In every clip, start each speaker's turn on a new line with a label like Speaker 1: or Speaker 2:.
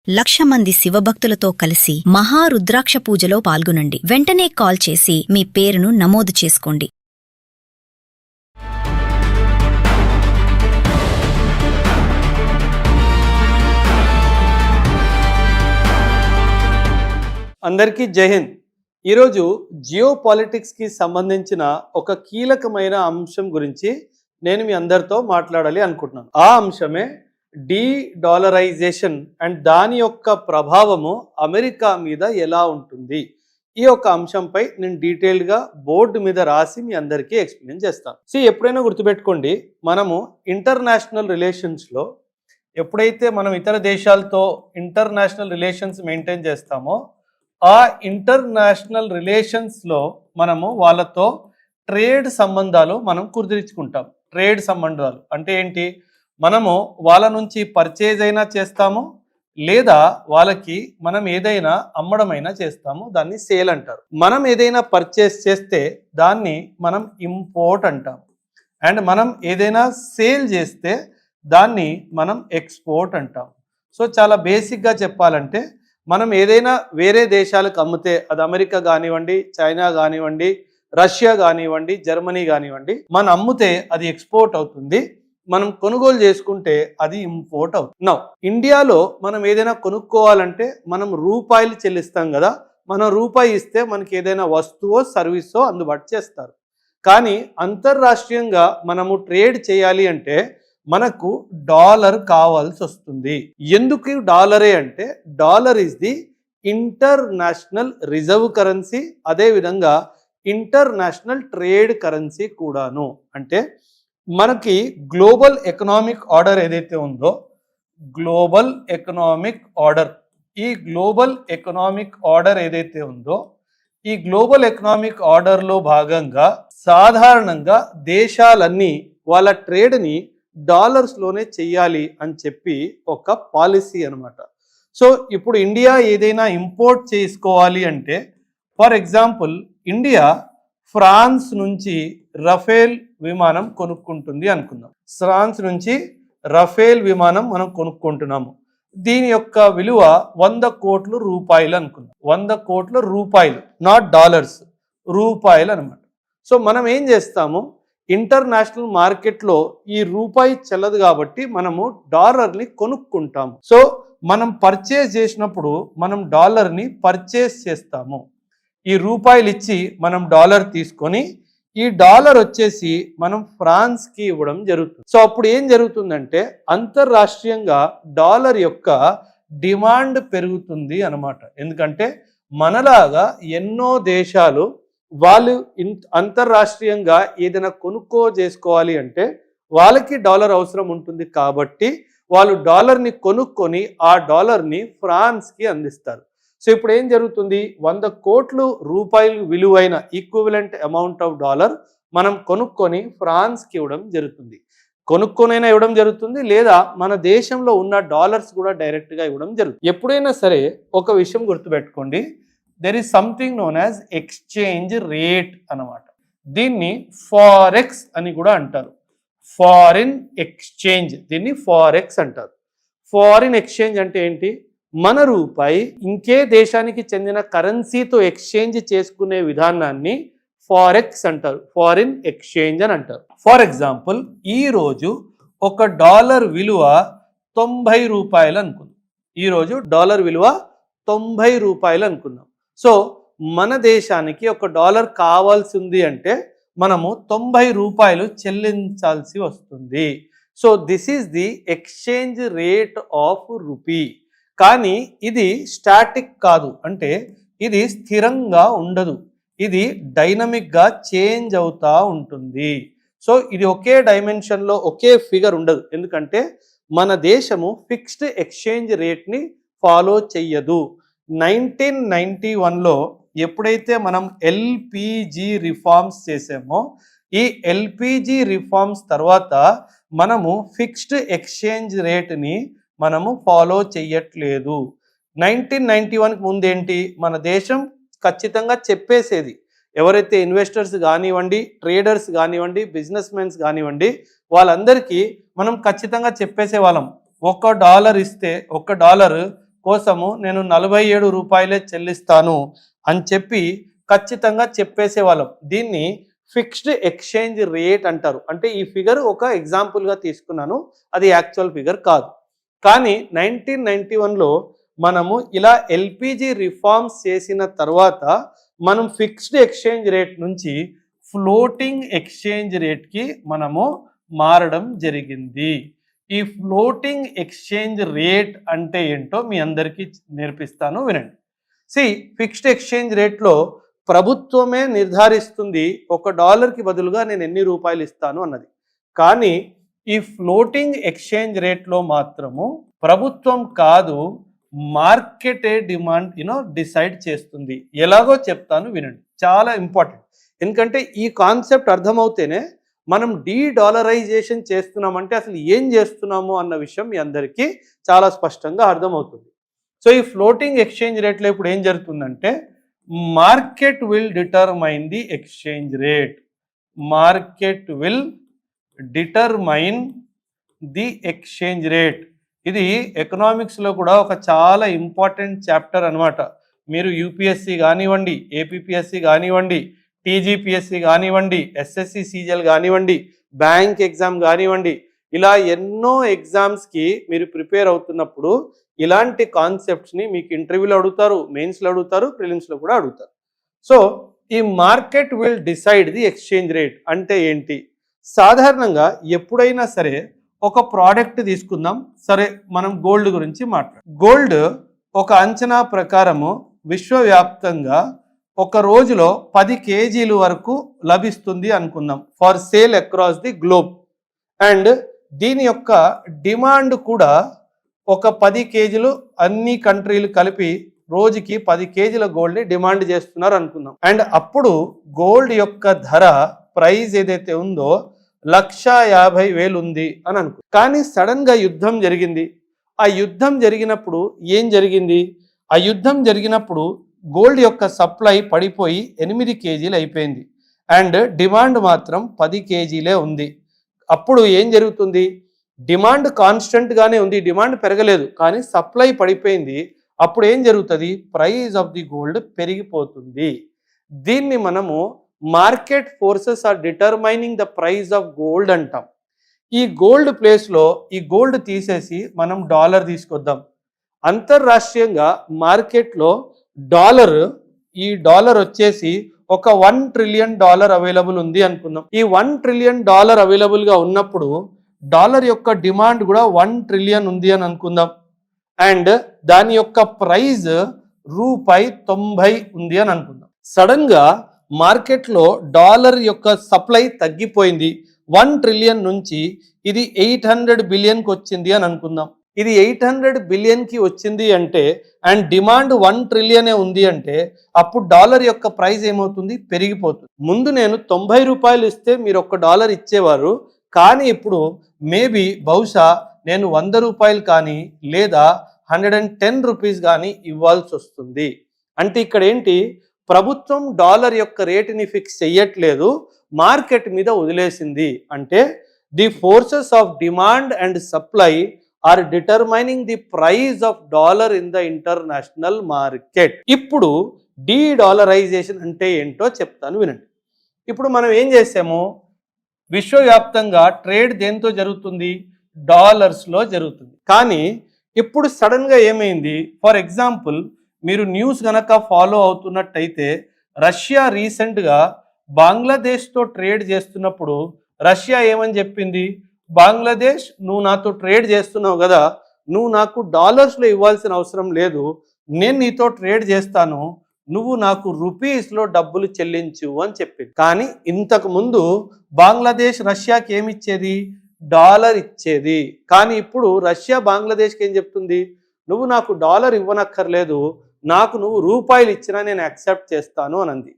Speaker 1: 1,00,000 మంది శివభక్తులతో కలిసి మహారుద్రాక్ష పూజలో పాల్గొనండి. వెంటనే కాల్ చేసి మీ పేరును నమోదు చేసుకోండి.
Speaker 2: అందరికీ జై హింద్. ఈరోజు జియో పాలిటిక్స్కి సంబంధించిన ఒక కీలకమైన అంశం గురించి నేను మీ అందరితో మాట్లాడాలి అనుకుంటున్నాను. ఆ అంశమే డీ-డాలరైజేషన్ అండ్ దాని యొక్క ప్రభావము అమెరికా మీద ఎలా ఉంటుంది. ఈ యొక్క అంశంపై నేను డీటెయిల్గా బోర్డు మీద రాసి మీ అందరికీ ఎక్స్ప్లెయిన్ చేస్తాను. ఎప్పుడైనా గుర్తుపెట్టుకోండి, మనము ఇంటర్నేషనల్ రిలేషన్స్లో ఎప్పుడైతే మనం ఇతర దేశాలతో ఇంటర్నేషనల్ రిలేషన్స్ మెయింటైన్ చేస్తామో ఆ ఇంటర్నేషనల్ రిలేషన్స్లో మనము వాళ్ళతో ట్రేడ్ సంబంధాలు మనం కుదిరించుకుంటాం. ట్రేడ్ సంబంధాలు అంటే ఏంటి? మనము వాళ్ళ నుంచి పర్చేజ్ అయినా చేస్తాము, లేదా వాళ్ళకి మనం ఏదైనా అమ్మడమైనా చేస్తాము. దాన్ని సేల్ అంటారు. మనం ఏదైనా పర్చేస్ చేస్తే దాన్ని మనం ఇంపోర్ట్ అంటాం. అండ్ మనం ఏదైనా సేల్ చేస్తే దాన్ని మనం ఎక్స్పోర్ట్ అంటాం. చాలా బేసిక్గా చెప్పాలంటే మనం ఏదైనా వేరే దేశాలకు అమ్మితే, అది అమెరికా కానివ్వండి, చైనా కానివ్వండి, రష్యా కానివ్వండి, జర్మనీ కానివ్వండి, మనం అమ్మితే అది ఎక్స్పోర్ట్ అవుతుంది. మనం కొనుగోలు చేసుకుంటే అది ఇంపోర్ట్ అవుతుంది. నౌ ఇండియాలో మనం ఏదైనా కొనుక్కోవాలంటే మనం రూపాయలు చెల్లిస్తాం కదా. మనం రూపాయి ఇస్తే మనకి ఏదైనా వస్తువో సర్వీసో అందుబాటు చేస్తారు. కానీ అంతర్రాష్ట్రీయంగా మనము ట్రేడ్ చేయాలి అంటే మనకు డాలర్ కావాల్సి వస్తుంది. ఎందుకు డాలరే అంటే dollar is the international reserve currency, అదేవిధంగా ఇంటర్నేషనల్ ట్రేడ్ కరెన్సీ కూడాను. అంటే మనకి గ్లోబల్ ఎకనామిక్ ఆర్డర్ ఏదైతే ఉందో, గ్లోబల్ ఎకనామిక్ ఆర్డర్, ఈ గ్లోబల్ ఎకనామిక్ ఆర్డర్ ఏదైతే ఉందో ఈ గ్లోబల్ ఎకనామిక్ ఆర్డర్లో భాగంగా సాధారణంగా దేశాలన్నీ వాళ్ళ ట్రేడ్ని డాలర్స్లోనే చెయ్యాలి అని చెప్పి ఒక పాలసీ అనమాట. ఇప్పుడు ఇండియా ఏదైనా ఇంపోర్ట్ చేసుకోవాలి అంటే, ఫర్ ఎగ్జాంపుల్ ఇండియా ఫ్రాన్స్ నుంచి రఫేల్ విమానం కొనుక్కుంటుంది అనుకుందాం. ఫ్రాన్స్ నుంచి రఫేల్ విమానం మనం కొనుక్కుంటున్నాము. దీని యొక్క విలువ 100 కోట్ల రూపాయలు అనుకుందాం. 100 కోట్ల రూపాయలు, నాట్ డాలర్స్, రూపాయలు అనమాట. మనం ఏం చేస్తాము, ఇంటర్నేషనల్ మార్కెట్లో ఈ రూపాయి చెల్లదు కాబట్టి మనము డాలర్ని కొనుక్కుంటాము. మనం పర్చేస్ చేసినప్పుడు మనం డాలర్ని పర్చేస్ చేస్తాము. ఈ రూపాయలు ఇచ్చి మనం డాలర్ తీసుకొని ఈ డాలర్ వచ్చేసి మనం ఫ్రాన్స్కి ఇవ్వడం జరుగుతుంది. అప్పుడు ఏం జరుగుతుందంటే అంతర్రాష్ట్రీయంగా డాలర్ యొక్క డిమాండ్ పెరుగుతుంది అన్నమాట. ఎందుకంటే మనలాగా ఎన్నో దేశాలు వాళ్ళు అంతర్రాష్ట్రీయంగా ఏదైనా చేసుకోవాలి అంటే వాళ్ళకి డాలర్ అవసరం ఉంటుంది. కాబట్టి వాళ్ళు డాలర్ని కొనుక్కొని ఆ డాలర్ని ఫ్రాన్స్కి అందిస్తారు. ఇప్పుడు ఏం జరుగుతుంది, 100 కోట్ల రూపాయలు విలువైన ఈక్వివలెంట్ అమౌంట్ ఆఫ్ డాలర్ మనం కొనుక్కొని ఫ్రాన్స్కి ఇవ్వడం జరుగుతుంది. కొనుక్కొనైనా ఇవ్వడం జరుగుతుంది, లేదా మన దేశంలో ఉన్న డాలర్స్ కూడా డైరెక్ట్గా ఇవ్వడం జరుగుతుంది. ఎప్పుడైనా సరే ఒక విషయం గుర్తుపెట్టుకోండి, there is something known as exchange rate అన్నమాట. దీన్ని ఫారెక్స్ అని కూడా అంటారు. ఫారిన్ ఎక్స్చేంజ్, దీన్ని ఫారెక్స్ అంటారు. ఫారిన్ ఎక్స్చేంజ్ అంటే ఏంటి? మన రూపాయి ఇంకే దేశానికి చెందిన కరెన్సీతో ఎక్స్చేంజ్ చేసుకునే విధానాన్ని ఫారెక్స్ అంటారు, ఫారిన్ ఎక్స్చేంజ్ అని అంటారు. ఫర్ ఎగ్జాంపుల్ ఈరోజు ఒక డాలర్ విలువ 90 రూపాయలు అనుకుందాం. ఈరోజు డాలర్ విలువ 90 రూపాయలు అనుకుందాం. మన దేశానికి ఒక డాలర్ కావాల్సి ఉంది అంటే మనము 90 రూపాయలు చెల్లించాల్సి వస్తుంది. This is the exchange rate of rupee. కానీ ఇది స్టాటిక్ కాదు, అంటే ఇది స్థిరంగా ఉండదు, ఇది డైనమిక్గా చేంజ్ అవుతూ ఉంటుంది. ఇది ఒకే డైమెన్షన్లో ఒకే ఫిగర్ ఉండదు. ఎందుకంటే మన దేశము ఫిక్స్డ్ ఎక్స్చేంజ్ రేట్ని ఫాలో చెయ్యదు. 1991లో ఎప్పుడైతే మనం ఎల్పిజి రిఫార్మ్స్ చేసామో, ఈ ఎల్పిజి రిఫార్మ్స్ తర్వాత మనము ఫిక్స్డ్ ఎక్స్చేంజ్ రేట్ని మనము ఫాలో చెయ్యట్లేదు. 1991కి ముందేంటి, మన దేశం ఖచ్చితంగా చెప్పేసేది, ఎవరైతే ఇన్వెస్టర్స్ కానివ్వండి, ట్రేడర్స్ కానివ్వండి, బిజినెస్ మెన్స్ కానివ్వండి, వాళ్ళందరికీ మనం ఖచ్చితంగా చెప్పేసే వాళ్ళం, $1 ఇస్తే $1 కోసము నేను 47 రూపాయలే చెల్లిస్తాను అని చెప్పి ఖచ్చితంగా చెప్పేసేవాళ్ళం. దీన్ని ఫిక్స్డ్ ఎక్స్చేంజ్ రేట్ అంటారు. అంటే ఈ ఫిగర్ ఒక ఎగ్జాంపుల్గా తీసుకున్నాను, అది యాక్చువల్ ఫిగర్ కాదు. కానీ 1991లో మనము ఇలా ఎల్పిజి రిఫార్మ్స్ చేసిన తర్వాత మనం ఫిక్స్డ్ ఎక్స్చేంజ్ రేట్ నుంచి ఫ్లోటింగ్ ఎక్స్చేంజ్ రేట్కి మనము మారడం జరిగింది. ఈ ఫ్లోటింగ్ ఎక్స్చేంజ్ రేట్ అంటే ఏంటో మీ అందరికీ నేర్పిస్తాను, వినండి. ఫిక్స్డ్ ఎక్స్చేంజ్ రేట్లో ప్రభుత్వమే నిర్ధారిస్తుంది $1కి బదులుగా నేను ఎన్ని రూపాయలు ఇస్తాను అన్నది. కానీ ఈ ఫ్లోటింగ్ ఎక్స్చేంజ్ రేట్లో మాత్రము ప్రభుత్వం కాదు, మార్కెటే డిమాండ్ డిసైడ్ చేస్తుంది. ఎలాగో చెప్తాను, వినండి. చాలా ఇంపార్టెంట్. ఎందుకంటే ఈ కాన్సెప్ట్ అర్థమవుతేనే మనం డీడాలరైజేషన్ చేస్తున్నామంటే అసలు ఏం చేస్తున్నాము అన్న విషయం మీ అందరికీ చాలా స్పష్టంగా అర్థమవుతుంది. ఈ ఫ్లోటింగ్ ఎక్స్చేంజ్ రేట్లో ఇప్పుడు ఏం జరుగుతుందంటే market will determine the exchange rate. Market will determine the exchange rate. ఇది ఎకనామిక్స్లో కూడా ఒక చాలా ఇంపార్టెంట్ చాప్టర్ అనమాట. మీరు యూపీఎస్సి కానివ్వండి, ఏపీపీఎస్సి కానివ్వండి, టీజీపీఎస్సి కానివ్వండి, ఎస్ఎస్సి సీజీఎల్ కానివ్వండి, బ్యాంక్ ఎగ్జామ్ కానివ్వండి, ఇలా ఎన్నో ఎగ్జామ్స్కి మీరు ప్రిపేర్ అవుతున్నప్పుడు ఇలాంటి కాన్సెప్ట్స్ని మీకు ఇంటర్వ్యూలో అడుగుతారు, మెయిన్స్లో అడుగుతారు, ప్రిలిమ్స్లో కూడా అడుగుతారు. ఈ market will decide the exchange rate అంటే ఏంటి? సాధారణంగా ఎప్పుడైనా సరే ఒక ప్రోడక్ట్ తీసుకుందాం. సరే, మనం గోల్డ్ గురించి మాట్లాడు. గోల్డ్ ఒక అంచనా ప్రకారము విశ్వవ్యాప్తంగా ఒక రోజులో 10 కేజీలు వరకు లభిస్తుంది అనుకుందాం, for sale across the globe. And దీని యొక్క డిమాండ్ కూడా ఒక 10 కేజీలు అన్ని కంట్రీలు కలిపి రోజుకి 10 కేజీల గోల్డ్ని డిమాండ్ చేస్తున్నారు అనుకుందాం. అండ్ అప్పుడు గోల్డ్ యొక్క ధర, ప్రైస్ ఏదైతే ఉందో 1,50,000 ఉంది అని అనుకో. కానీ సడన్గా యుద్ధం జరిగింది. ఆ యుద్ధం జరిగినప్పుడు ఏం జరిగింది? ఆ యుద్ధం జరిగినప్పుడు గోల్డ్ యొక్క సప్లై పడిపోయి 8 కేజీలు అయిపోయింది. అండ్ డిమాండ్ మాత్రం 10 కేజీలే ఉంది. అప్పుడు ఏం జరుగుతుంది? డిమాండ్ కాన్స్టెంట్గానే ఉంది, డిమాండ్ పెరగలేదు, కానీ సప్లై పడిపోయింది. అప్పుడు ఏం జరుగుతుంది? ప్రైస్ ఆఫ్ ది గోల్డ్ పెరిగిపోతుంది. దీన్ని మనము market forces are determining the price of gold అంటాం. ఈ గోల్డ్ ప్లేస్లో ఈ గోల్డ్ తీసేసి మనం డాలర్ తీసుకొద్దాం. అంతర్రాష్ట్రీయంగా మార్కెట్లో ఈ డాలర్ వచ్చేసి ఒక $1 ట్రిలియన్ అవైలబుల్ ఉంది అనుకుందాం. ఈ $1 ట్రిలియన్ అవైలబుల్గా ఉన్నప్పుడు డాలర్ యొక్క డిమాండ్ కూడా 1 ట్రిలియన్ ఉంది అని అనుకుందాం. అండ్ దాని యొక్క ప్రైస్ ₹90 ఉంది అని అనుకుందాం. సడన్గా మార్కెట్లో డాలర్ యొక్క సప్లై తగ్గిపోయింది. 1 ట్రిలియన్ నుంచి ఇది 800 బిలియన్కి వచ్చింది అని అనుకుందాం. ఇది 800 బిలియన్కి వచ్చింది అంటే అండ్ డిమాండ్ 1 ట్రిలియనే ఉంది అంటే అప్పుడు డాలర్ యొక్క ప్రైస్ ఏమవుతుంది? పెరిగిపోతుంది. ముందు నేను 90 రూపాయలు ఇస్తే మీరు $1 ఇచ్చేవారు, కానీ ఇప్పుడు బహుశా నేను 100 రూపాయలు కానీ లేదా 110 రూపీస్ కానీ ఇవ్వాల్సి వస్తుంది. అంటే ఇక్కడ ఏంటి? ప్రభుత్వం డాలర్ యొక్క రేటుని ఫిక్స్ చెయ్యట్లేదు, మార్కెట్ మీద వదిలేసింది. అంటే the forces of demand and supply are determining the price of dollar in the international market. ఇప్పుడు డీడాలరైజేషన్ అంటే ఏంటో చెప్తాను, వినండి. ఇప్పుడు మనం ఏం చేసాము? విశ్వవ్యాప్తంగా ట్రేడ్ దేంతో జరుగుతుంది? డాలర్స్లో జరుగుతుంది. కానీ ఇప్పుడు సడన్గా ఏమైంది? ఫర్ ఎగ్జాంపుల్, మీరు న్యూస్ గనక ఫాలో అవుతున్నట్టయితే రష్యా రీసెంట్గా బంగ్లాదేశ్తో ట్రేడ్ చేస్తున్నప్పుడు రష్యా ఏమని చెప్పింది? బంగ్లాదేశ్, నువ్వు నాతో ట్రేడ్ చేస్తున్నావు కదా, నువ్వు నాకు డాలర్స్లో ఇవ్వాల్సిన అవసరం లేదు, నేను నీతో ట్రేడ్ చేస్తాను, నువ్వు నాకు రూపీస్లో డబ్బులు చెల్లించు అని చెప్పింది. కానీ ఇంతకు ముందు బంగ్లాదేశ్ రష్యాకి ఏమిచ్చేది? డాలర్ ఇచ్చేది. కానీ ఇప్పుడు రష్యా బంగ్లాదేశ్కి ఏం చెప్తుంది? నువ్వు నాకు డాలర్ ఇవ్వనక్కర్లేదు, నాకు నువ్వు రూపాయలు ఇచ్చినా నేను యాక్సెప్ట్ చేస్తాను అని అంది.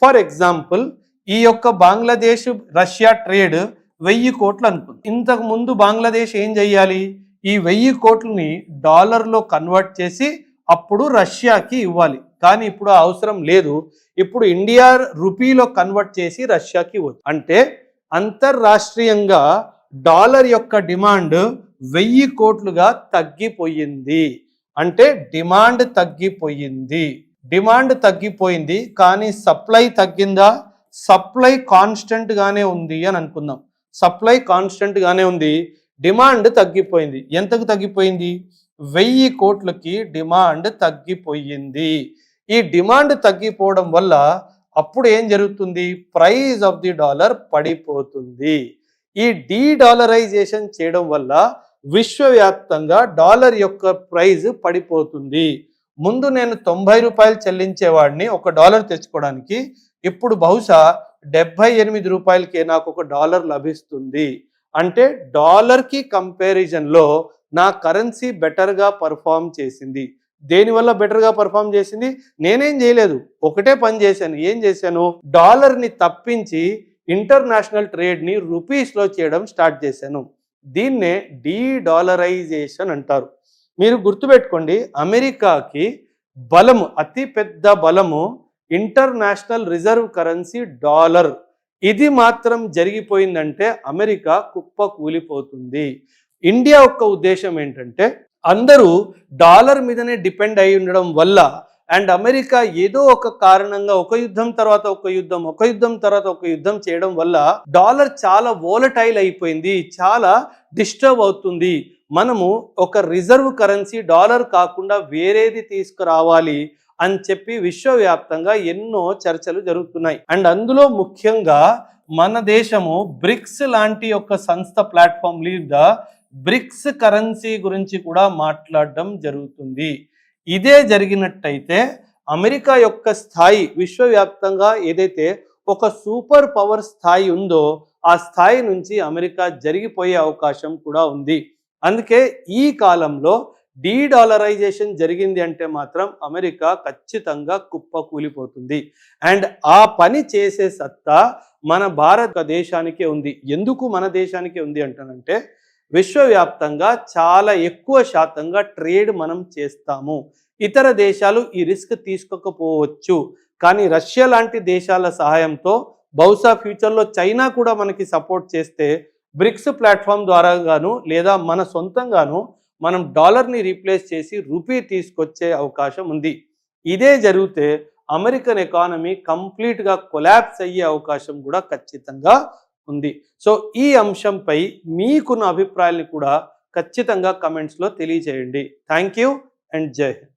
Speaker 2: ఫర్ ఎగ్జాంపుల్, ఈ యొక్క బంగ్లాదేశ్ రష్యా ట్రేడ్ 1000 కోట్లు అనుకుంది. ఇంతకు ముందు బంగ్లాదేశ్ ఏం చెయ్యాలి? ఈ 1000 కోట్లని డాలర్లో కన్వర్ట్ చేసి అప్పుడు రష్యాకి ఇవ్వాలి. కానీ ఇప్పుడు ఆ అవసరం లేదు, ఇప్పుడు ఇండియా రూపీలో కన్వర్ట్ చేసి రష్యాకి ఇవ్వచ్చు. అంటే అంతర్రాష్ట్రీయంగా డాలర్ యొక్క డిమాండ్ 1000 కోట్లుగా తగ్గిపోయింది. అంటే డిమాండ్ తగ్గిపోయింది. డిమాండ్ తగ్గిపోయింది కానీ సప్లై తగ్గిందా? సప్లై కాన్స్టెంట్ గానే ఉంది అని అనుకుందాం. సప్లై కాన్స్టెంట్ గానే ఉంది, డిమాండ్ తగ్గిపోయింది. ఎంతకు తగ్గిపోయింది? 1000 కోట్లకి డిమాండ్ తగ్గిపోయింది. ఈ డిమాండ్ తగ్గిపోవడం వల్ల అప్పుడు ఏం జరుగుతుంది? ప్రైస్ ఆఫ్ ది డాలర్ పడిపోతుంది. ఈ డీడాలరైజేషన్ చేయడం వల్ల విశ్వవ్యాప్తంగా డాలర్ యొక్క ప్రైస్ పడిపోతుంది. ముందు నేను 90 రూపాయలు చెల్లించేవాడిని ఒక డాలర్ తెచ్చుకోవడానికి, ఇప్పుడు బహుశా 78 రూపాయలకే నాకు ఒక డాలర్ లభిస్తుంది. అంటే డాలర్కి కంపారిజన్లో నా కరెన్సీ బెటర్గా పర్ఫామ్ చేసింది. దేనివల్ల బెటర్గా పర్ఫామ్ చేసింది? నేనేం చేయలేదు, ఒకటే పని చేశాను. ఏం చేశాను? డాలర్ని తప్పించి ఇంటర్నేషనల్ ట్రేడ్ని రూపీస్లో చేయడం స్టార్ట్ చేశాను. దీన్నే డీడాలరైజేషన్ అంటారు. మీరు గుర్తుపెట్టుకోండి, అమెరికాకి బలము, అతి పెద్ద బలము ఇంటర్నేషనల్ రిజర్వ్ కరెన్సీ డాలర్. ఇది మాత్రం జరిగిపోయిందంటే అమెరికా కుప్ప కూలిపోతుంది. ఇండియా యొక్క ఉద్దేశం ఏంటంటే అందరూ డాలర్ మీదనే డిపెండ్ అయి ఉండడం వల్ల అండ్ అమెరికా ఏదో ఒక కారణంగా ఒక యుద్ధం తర్వాత ఒక యుద్ధం, ఒక యుద్ధం తర్వాత ఒక యుద్ధం చేయడం వల్ల డాలర్ చాలా వోలటైల్ అయిపోయింది, చాలా డిస్టర్బ్ అవుతుంది. మనము ఒక రిజర్వ్ కరెన్సీ డాలర్ కాకుండా వేరేది తీసుకురావాలి అని చెప్పి విశ్వవ్యాప్తంగా ఎన్నో చర్చలు జరుగుతున్నాయి. అండ్ అందులో ముఖ్యంగా మన దేశము బ్రిక్స్ లాంటి ఒక సంస్థ ప్లాట్ఫామ్ మీద బ్రిక్స్ కరెన్సీ గురించి కూడా మాట్లాడడం జరుగుతుంది. ఇదే జరిగినట్టయితే అమెరికా యొక్క స్థాయి విశ్వవ్యాప్తంగా ఏదైతే ఒక సూపర్ పవర్ స్థాయి ఉందో ఆ స్థాయి నుంచి అమెరికా జరిగిపోయే అవకాశం కూడా ఉంది. అందుకే ఈ కాలంలో డీడాలరైజేషన్ జరిగింది అంటే మాత్రం అమెరికా ఖచ్చితంగా కుప్పకూలిపోతుంది. అండ్ ఆ పని చేసే సత్తా మన భారతదేశానికే ఉంది. ఎందుకు మన దేశానికే ఉంది అంటానంటే విశ్వవ్యాప్తంగా చాలా ఎక్కువ శాతంగా ట్రేడ్ మనం చేస్తాము. ఇతర దేశాలు ఈ రిస్క్ తీసుకోకపోవచ్చు, కానీ రష్యా లాంటి దేశాల సహాయంతో బహుశా ఫ్యూచర్లో చైనా కూడా మనకి సపోర్ట్ చేస్తే బ్రిక్స్ ప్లాట్ఫామ్ ద్వారా గాను లేదా మన సొంతంగాను మనం డాలర్ని రీప్లేస్ చేసి రూపీ తీసుకొచ్చే అవకాశం ఉంది. ఇదే జరిగితే అమెరికన్ ఎకానమీ కంప్లీట్గా కొలాప్స్ అయ్యే అవకాశం కూడా ఖచ్చితంగా ఉంది. సో ఈ అంశంపై మీకున్న అభిప్రాయాన్ని కూడా ఖచ్చితంగా కమెంట్స్లో తెలియజేయండి. థ్యాంక్ యూ అండ్ జై హింద్.